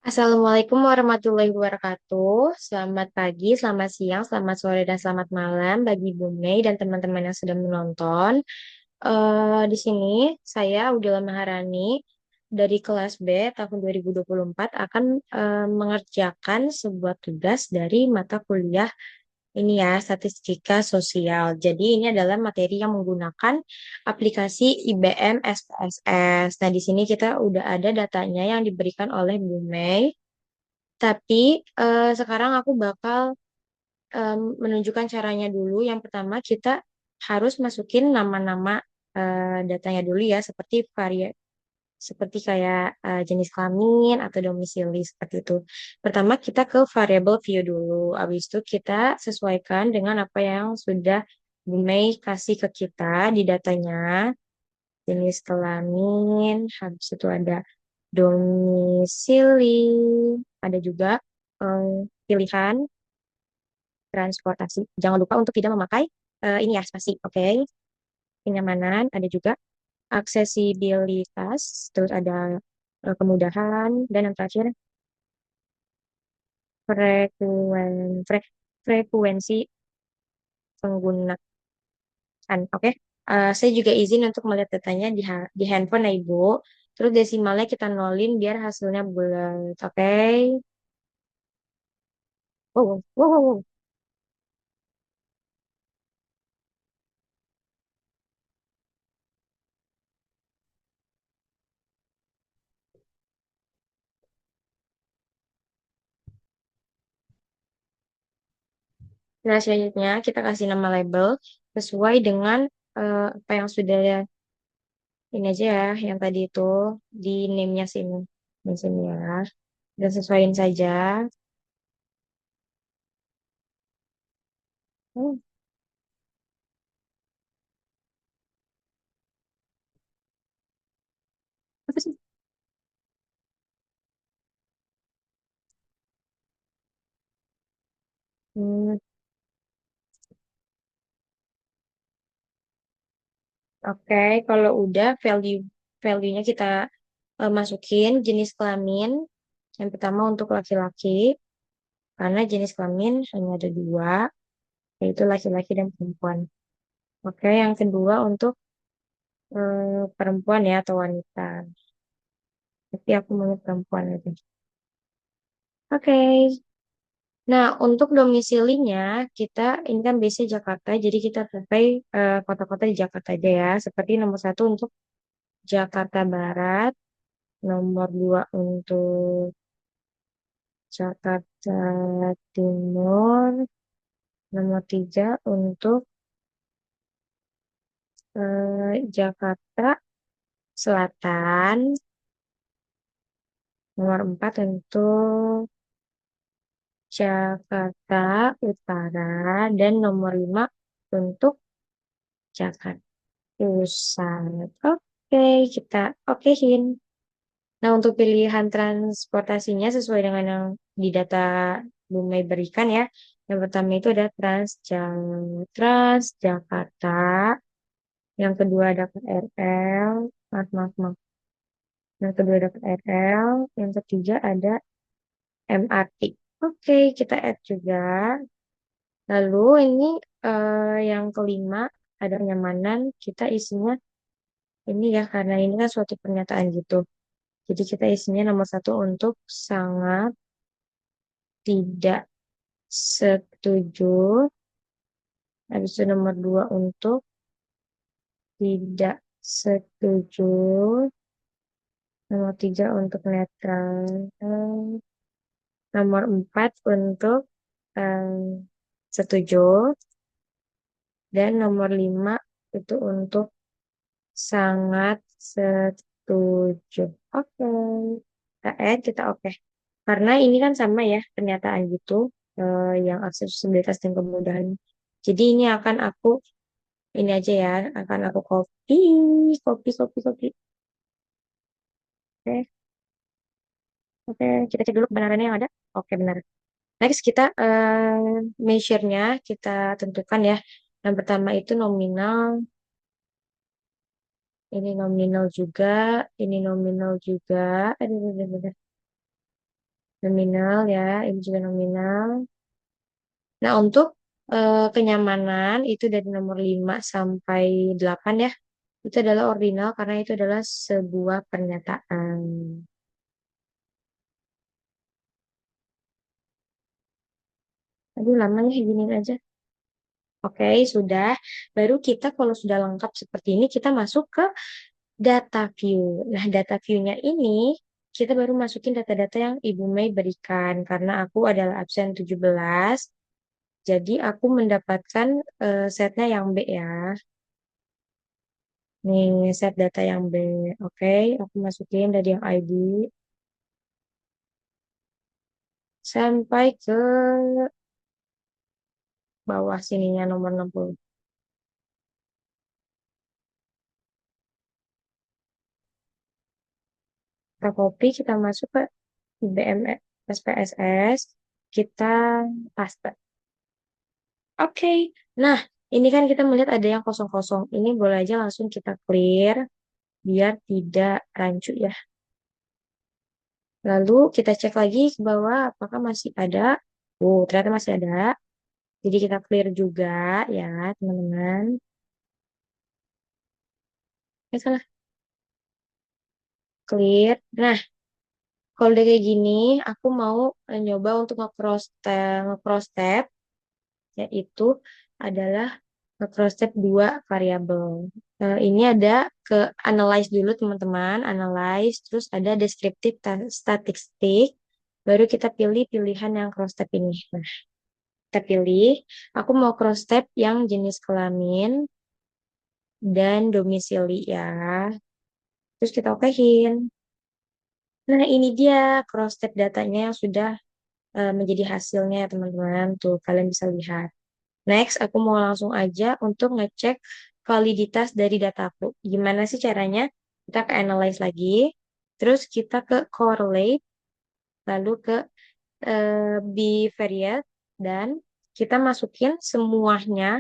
Assalamualaikum warahmatullahi wabarakatuh. Selamat pagi, selamat siang, selamat sore, dan selamat malam bagi Bu Mei dan teman-teman yang sedang menonton. Di sini saya Udila Maharani dari kelas B tahun 2024 akan mengerjakan sebuah tugas dari mata kuliah ini ya, statistika sosial. Jadi ini adalah materi yang menggunakan aplikasi IBM SPSS. Nah, di sini kita udah ada datanya yang diberikan oleh Bu Mei. Tapi sekarang aku bakal menunjukkan caranya dulu. Yang pertama kita harus masukin nama-nama datanya dulu ya, seperti kayak jenis kelamin atau domisili seperti itu. Pertama kita ke variable view dulu. Habis itu kita sesuaikan dengan apa yang sudah Bu Mei kasih ke kita di datanya. Jenis kelamin, habis itu ada domisili, ada juga pilihan transportasi. Jangan lupa untuk tidak memakai ini ya spasi, oke? Kenyamanan, ada juga aksesibilitas, terus ada kemudahan, dan yang terakhir frekuensi penggunaan, oke? Saya juga izin untuk melihat datanya di handphone ya Ibu. Terus desimalnya kita nolin biar hasilnya bulat, oke? Wow, wow, wow, wow. Nah, selanjutnya kita kasih nama label sesuai dengan apa yang sudah ini aja ya, yang tadi itu di name-nya sini, di sini ya. Dan sesuaiin saja. Hmm, apa sih? Hmm, oke, kalau udah value-nya kita masukin jenis kelamin. Yang pertama untuk laki-laki, karena jenis kelamin hanya ada dua, yaitu laki-laki dan perempuan. Oke, yang kedua untuk perempuan ya atau wanita. Tapi aku mau perempuan aja. Oke. Nah, untuk domisilinya, kita ini kan base Jakarta, jadi kita pakai kota-kota di Jakarta aja ya. Seperti nomor satu untuk Jakarta Barat, nomor dua untuk Jakarta Timur, nomor tiga untuk Jakarta Selatan, nomor empat untuk Jakarta Utara, dan nomor lima untuk Jakarta Pusat. Oke, kita okein. Nah, untuk pilihan transportasinya sesuai dengan yang di data Bumei berikan ya. Yang pertama itu ada Transjakarta. Yang kedua ada KRL. Maaf, maaf, maaf. Yang kedua ada KRL. Yang ketiga ada MRT. Oke, kita add juga. Lalu ini yang kelima ada kenyamanan. Kita isinya ini ya, karena ini kan suatu pernyataan gitu. Jadi kita isinya nomor satu untuk sangat tidak setuju. Habis itu nomor dua untuk tidak setuju. Nomor tiga untuk netral. Nomor empat untuk setuju. Dan nomor lima itu untuk sangat setuju. Oke. Kita oke. Karena ini kan sama ya pernyataan gitu yang aksesibilitas dan kemudahan. Jadi ini akan aku ini aja ya, akan aku copy, copy, copy, copy. Oke, oke, kita cek dulu kebenarannya yang ada. Oke, benar. Next kita measure-nya kita tentukan ya. Yang pertama itu nominal, ini nominal juga, ini nominal juga. Aduh, aduh, aduh, aduh. Nominal ya, ini juga nominal. Nah, untuk kenyamanan itu dari nomor 5 sampai 8 ya. Itu adalah ordinal karena itu adalah sebuah pernyataan. Aduh, lamanya gini aja. Oke, sudah. Baru kita kalau sudah lengkap seperti ini, kita masuk ke data view. Nah, data view-nya ini kita baru masukin data-data yang Ibu Mei berikan karena aku adalah absen 17. Jadi aku mendapatkan setnya yang B ya. Nih, set data yang B. Oke, aku masukin dari yang ID sampai ke bawah sininya nomor 60. Kita copy, kita masuk ke IBM SPSS, kita paste. Oke, nah ini kan kita melihat ada yang kosong-kosong. Ini boleh aja langsung kita clear biar tidak rancu ya. Lalu kita cek lagi ke bawah apakah masih ada. Oh, ternyata masih ada. Jadi kita clear juga ya, teman-teman. Salah, clear. Nah, kalau udah kayak gini, aku mau nyoba untuk nge-cross tab, yaitu adalah nge-cross tab dua variabel. Ini ada ke analyze dulu teman-teman, analyze, terus ada descriptive statistic, baru kita pilih pilihan yang cross tab ini. Nah, kita pilih, aku mau cross tab yang jenis kelamin dan domisili ya. Terus kita okein. Nah, ini dia cross tab datanya yang sudah menjadi hasilnya ya teman-teman. Tuh, kalian bisa lihat. Next, aku mau langsung aja untuk ngecek validitas dari dataku. Gimana sih caranya? Kita ke analyze lagi, terus kita ke correlate, lalu ke bivariate, dan kita masukin semuanya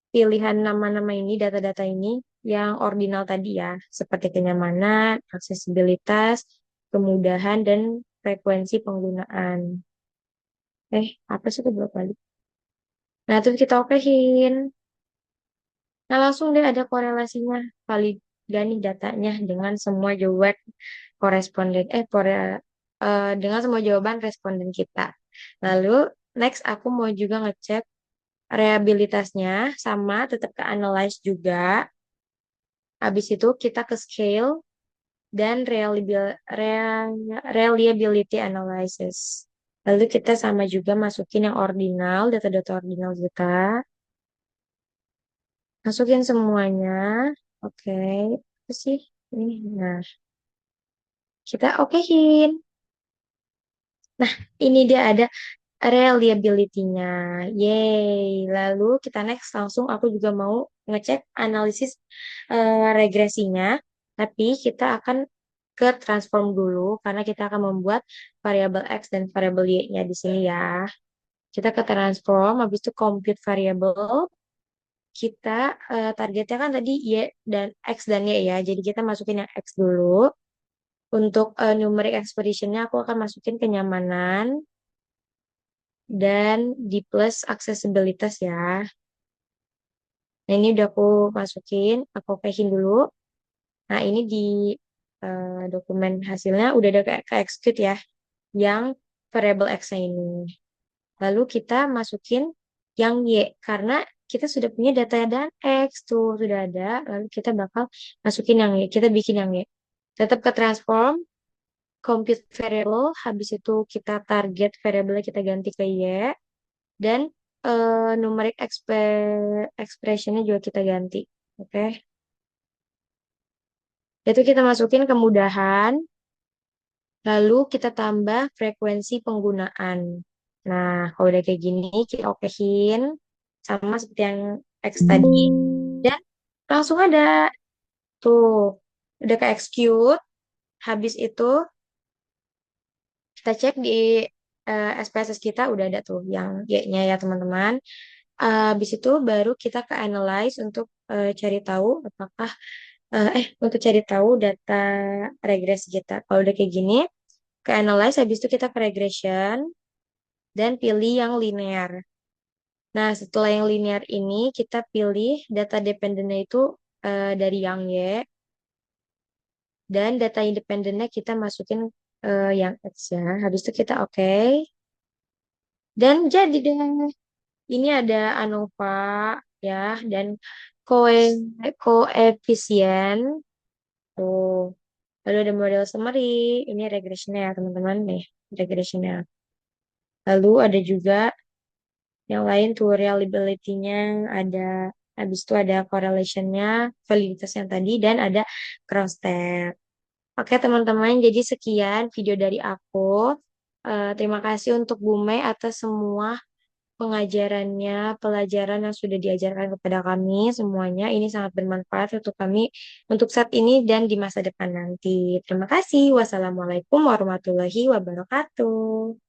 pilihan nama-nama ini, data-data ini yang ordinal tadi ya, seperti kenyamanan, aksesibilitas, kemudahan, dan frekuensi penggunaan. Apa sih itu belum balik? Nah, terus kita okein. Nah, langsung deh ada korelasinya. Valid gak nih datanya dengan semua jawaban koresponden, dengan semua jawaban responden kita. Lalu, next aku mau juga ngecek reliabilitasnya, sama tetap ke analyze juga. Habis itu kita ke scale dan reliability analysis. Lalu kita sama juga masukin yang ordinal, data-data ordinal kita. Masukin semuanya. Oke. Apa sih? Ini. Nah, kita okein. Nah, ini dia ada reliability-nya. Yeay. Lalu kita next langsung aku juga mau ngecek analisis regresinya. Tapi kita akan ke transform dulu karena kita akan membuat variabel X dan variabel Y-nya di sini ya. Kita ke transform, habis itu compute variable. Kita targetnya kan tadi Y dan X dan Y ya. Jadi kita masukin yang X dulu. Untuk numeric expression-nya aku akan masukin kenyamanan dan di plus aksesibilitas ya. Nah, ini udah aku masukin, aku pakein dulu. Nah, ini di dokumen hasilnya udah ada ke execute ya, yang variable X-nya ini. Lalu kita masukin yang Y, karena kita sudah punya data dan X tuh, sudah ada. Lalu kita bakal masukin yang Y, kita bikin yang Y. Tetap ke transform, compute variable, habis itu kita target variable kita ganti ke Y, dan numeric expression-nya juga kita ganti. Oke. Itu kita masukin kemudahan, lalu kita tambah frekuensi penggunaan. Nah, kalau udah kayak gini, kita okein sama seperti yang X tadi, dan langsung ada tuh, udah ke execute. Habis itu kita cek di SPSS kita udah ada tuh yang Y-nya ya teman-teman. Habis itu baru kita ke analyze untuk cari tahu untuk cari tahu data regresi kita. Kalau udah kayak gini, ke analyze, habis itu kita ke regression, dan pilih yang linear. Nah, setelah yang linear ini, kita pilih data dependennya itu dari yang Y, dan data independennya kita masukin yang X ya. Habis itu kita oke. Dan jadi deh, ini ada ANOVA ya, dan koe koefisien. Tuh. Lalu ada model summary. Ini regressionnya ya, teman-teman nih. Regressionnya. Lalu ada juga yang lain tuh reliability-nya ada, habis itu ada correlation-nya, validitas yang tadi, dan ada cross-step. Oke teman-teman, jadi sekian video dari aku. Terima kasih untuk Bu Mei atas semua pengajarannya, pelajaran yang sudah diajarkan kepada kami semuanya. Ini sangat bermanfaat untuk kami untuk saat ini dan di masa depan nanti. Terima kasih. Wassalamualaikum warahmatullahi wabarakatuh.